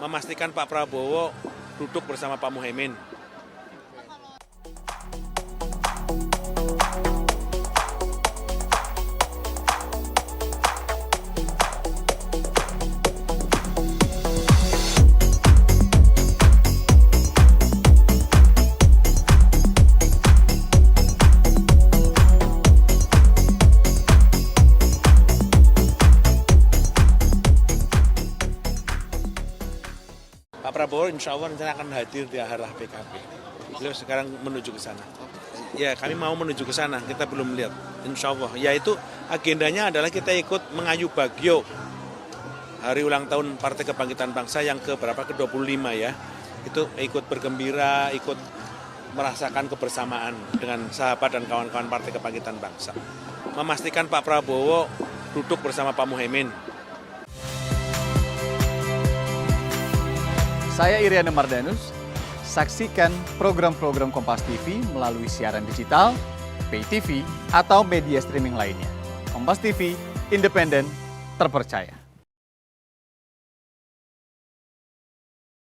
memastikan Pak Prabowo duduk bersama Pak Muhaimin. Pak Prabowo insya Allah rencana akan hadir di arah PKB. Beliau sekarang menuju ke sana. Ya, kami mau menuju ke sana, kita belum lihat. Insya Allah, yaitu agendanya adalah kita ikut mengayu Bagio. Hari ulang tahun Partai Kebangkitan Bangsa yang ke-25 ya. Itu ikut bergembira, ikut merasakan kebersamaan dengan sahabat dan kawan-kawan Partai Kebangkitan Bangsa. Memastikan Pak Prabowo duduk bersama Pak Muhaimin. Saya Iriana Mardanus, saksikan program-program Kompas TV melalui siaran digital, pay TV, atau media streaming lainnya. Kompas TV, independen, terpercaya.